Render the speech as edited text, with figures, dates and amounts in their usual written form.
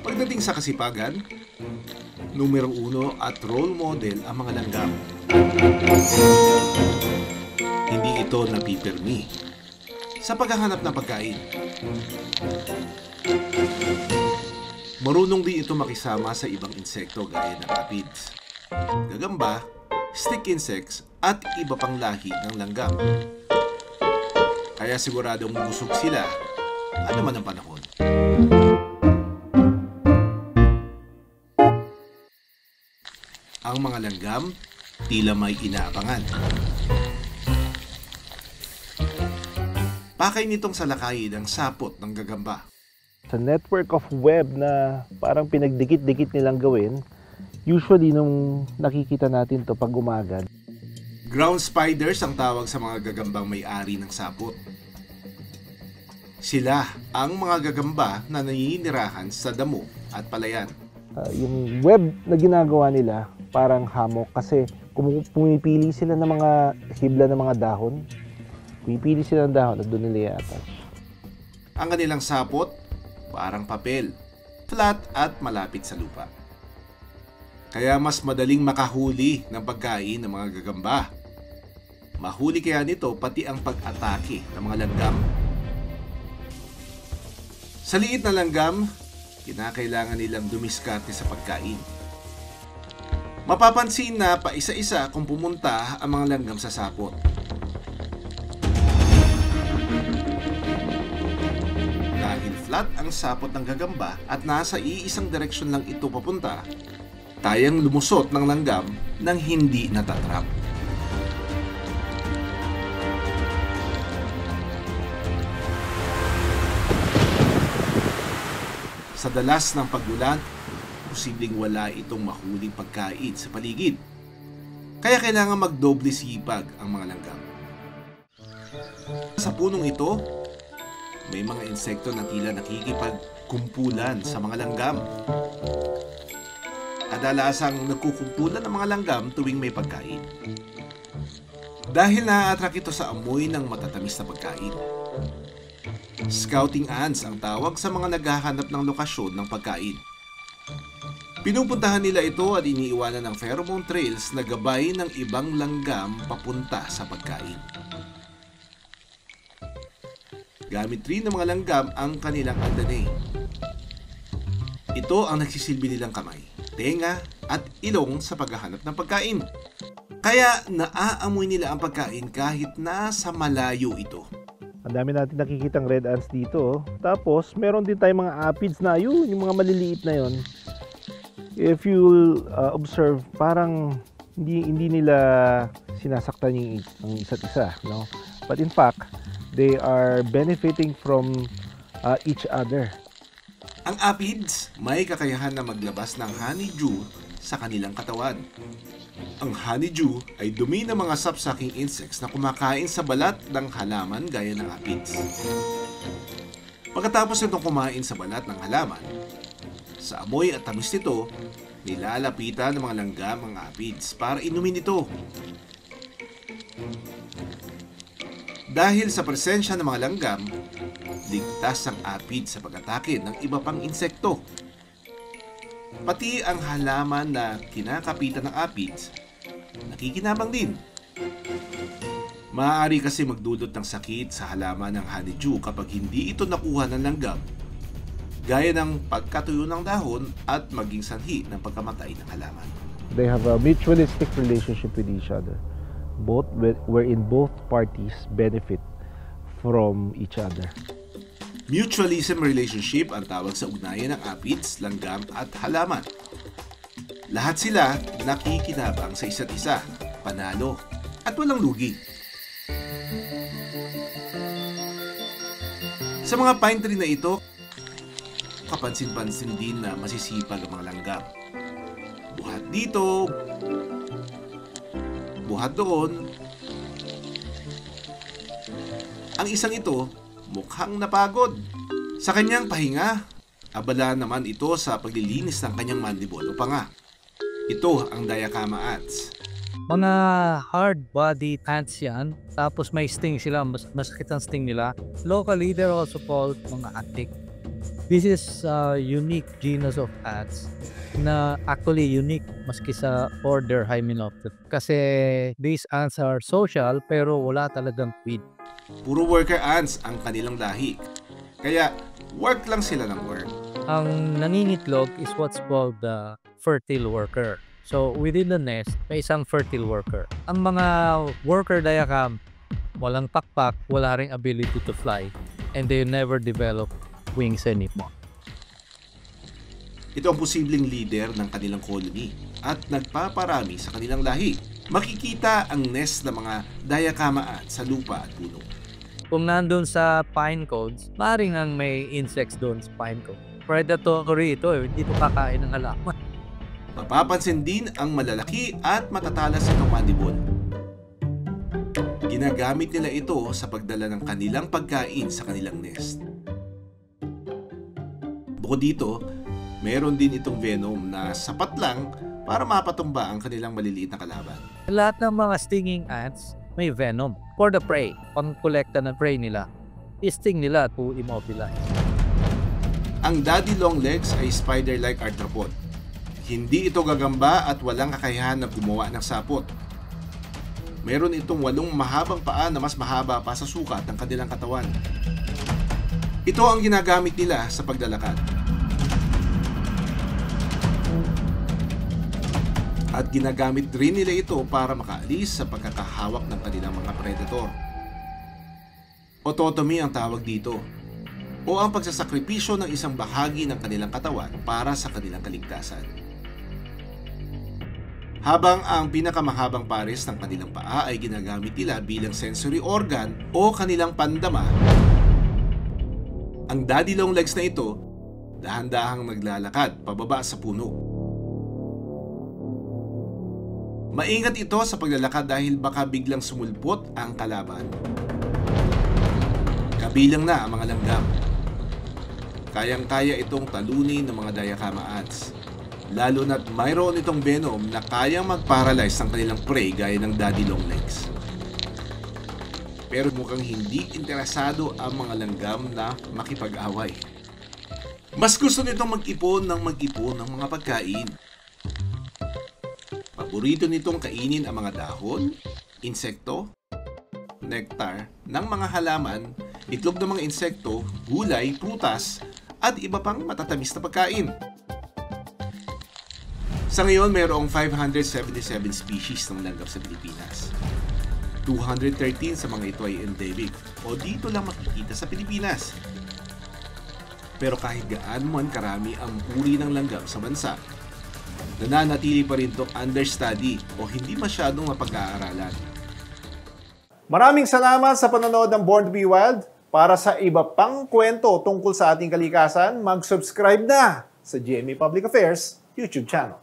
Pagdating sa kasipagan, numero 1 at role model ang mga langgam. Hindi ito napipirmi sa paghahanap ng pagkain. Marunong din ito makisama sa ibang insekto gaya ng aphids, gagamba, stick insects at iba pang lahi ng langgam. Kaya siguradong busog sila ano man ang panahon. Ang mga langgam tila may inaabangan. Pakay nitong salakayin ang sapot ng gagamba. Sa network of web na parang pinagdikit-dikit nilang gawin, usually nung nakikita natin to pag umaga. Ground spiders ang tawag sa mga gagambang may-ari ng sapot. Sila ang mga gagamba na naninirahan sa damo at palayan. Yung web na ginagawa nila parang hammock kasi pumipili sila ng mga hibla ng mga dahon. Pumipili sila ng dahon at doon nila i-attach. Ang kanilang sapot parang papel, flat at malapit sa lupa. Kaya mas madaling makahuli ng pagkain ng mga gagamba. Mahuli kaya nito pati ang pag-atake ng mga langgam. Sa liit na langgam, kinakailangan nilang dumiskarte sa pagkain. Mapapansin na pa isa-isa kung pumunta ang mga langgam sa sapot. Dahil flat ang sapot ng gagamba at nasa iisang direksyon lang ito papunta, tayang lumusot ng langgam nang hindi natatrap. Sa dalas ng pagulan, posibleng wala itong mahuling pagkain sa paligid. Kaya kailangan magdoble sipag ang mga langgam. Sa punong ito, may mga insekto na tila nakikipagkumpulan sa mga langgam. Kadalasang nagkukumpulan ang mga langgam tuwing may pagkain. Dahil na-attract ito sa amoy ng matatamis na pagkain. Scouting ants ang tawag sa mga naghahanap ng lokasyon ng pagkain. Pinupuntahan nila ito at iniiwanan ng pheromone trails na gabay ng ibang langgam papunta sa pagkain. Gamit rin ng mga langgam ang kanilang andanay. Ito ang nagsisilbi nilang kamay, tenga at ilong sa paghahanap ng pagkain. Kaya naaamoy nila ang pagkain kahit nasa malayo ito. Ang dami natin nakikitang red ants dito. Tapos meron din tayong mga aphids na yun, yung mga maliliit na yun. If you observe, parang hindi nila sinasaktan yung isa't isa, no? But in fact, they are benefiting from each other. Ang aphids may kakayahan na maglabas ng honeydew sa kanilang katawan. Ang honeydew ay dumi ng mga sapsucking insects na kumakain sa balat ng halaman gaya ng aphids. Pagkatapos nitong kumain sa balat ng halaman, sa amoy at tamis nito, nilalapitan ng mga langgam ang aphids para inumin ito. Dahil sa presensya ng mga langgam, ligtas ang aphids sa pag-atake ng iba pang insekto. Pati ang halaman na kinakapitan ng aphids, nakikinabang din. Maaari kasi magdulot ng sakit sa halaman ng honeydew kapag hindi ito nakuha ng langgam, gaya ng pagkatuyo ng dahon at maging sanhi ng pagkamatay ng halaman. They have a mutualistic relationship with each other, wherein both parties benefit from each other. Mutualism relationship ang tawag sa ugnayan ng aphids, langgam at halaman. Lahat sila nakikinabang sa isa't isa, panalo at walang lugi. Sa mga pine tree na ito, kapansin-pansin din na masisipag ang mga langgam. Buhat dito, buhat doon. Ang isang ito, mukhang napagod. Sa kanyang pahinga, abala naman ito sa paglilinis ng kanyang mandible o panga. Ito ang Dayakama ants. Mga hard-bodied ants yan. Tapos may sting sila, masakit ang sting nila. Locally, they're also called mga atik. This is a unique genus of ants na actually unique maski sa order Hymenoptera. Kasi these ants are social pero wala talagang queen. Puro worker ants ang kanilang lahi. Kaya work lang sila ng work. Ang nangingitlog is what's called the fertile worker. So within the nest, may isang fertile worker. Ang mga worker diacham, walang pakpak, wala ring ability to fly, and they never develop wings anymore. Ito ang posibleng leader ng kanilang colony at nagpaparami sa kanilang lahi. Makikita ang nest ng mga diachama ants sa lupa at puno. Kung nandun sa pine cones, maaaring ang may insects doon sa pine cone. Predatory ito, hindi ito kakain ng halaman. Mapapansin din ang malalaki at matatalas itong mandible. Ginagamit nila ito sa pagdala ng kanilang pagkain sa kanilang nest. Bukod dito, meron din itong venom na sapat lang para mapatumba ang kanilang maliliit na kalaban. Lahat ng mga stinging ants may venom for the prey. Pang kolekta ng prey nila, sting nila to immobilize. Ang daddy longlegs ay spider-like arthropod. Hindi ito gagamba at walang kakayahan na gumawa ng sapot. Meron itong 8 mahabang paa na mas mahaba pa sa sukat ng kanilang katawan. Ito ang ginagamit nila sa paglalakad. At ginagamit rin nila ito para makaalis sa pagkakahawak ng kanilang mga predator. Autotomy ang tawag dito, o ang pagsasakripisyo ng isang bahagi ng kanilang katawan para sa kanilang kaligtasan. Habang ang pinakamahabang pares ng kanilang paa ay ginagamit nila bilang sensory organ o kanilang pandama, ang daddy long legs na ito dahan-dahang naglalakad pababa sa puno. Maingat ito sa paglalakad dahil baka biglang sumulpot ang kalaban. Kabilang na ang mga langgam. Kayang-kaya itong talunin ng mga diachama ants, lalo na't mayroon itong venom na kayang mag-paralyze ng kanilang prey gaya ng daddy longlegs. Pero mukhang hindi interesado ang mga langgam na makipag-away. Mas gusto nitong mag-ipon ng mga pagkain. Paborito nitong kainin ang mga dahon, insekto, nektar ng mga halaman, itlog ng mga insekto, gulay, prutas, at iba pang matatamis na pagkain. Sa ngayon, mayroong 577 species ng langgam sa Pilipinas. 213 sa mga ito ay endemic o dito lang makikita sa Pilipinas. Pero kahit gaano man karami ang uri ng langgam sa bansa, nananatili pa rin itong understudy o hindi masyadong mapag-aaralan. Maraming salamat sa panonood ng Born to be Wild. Para sa iba pang kwento tungkol sa ating kalikasan, mag-subscribe na sa GMA Public Affairs YouTube channel.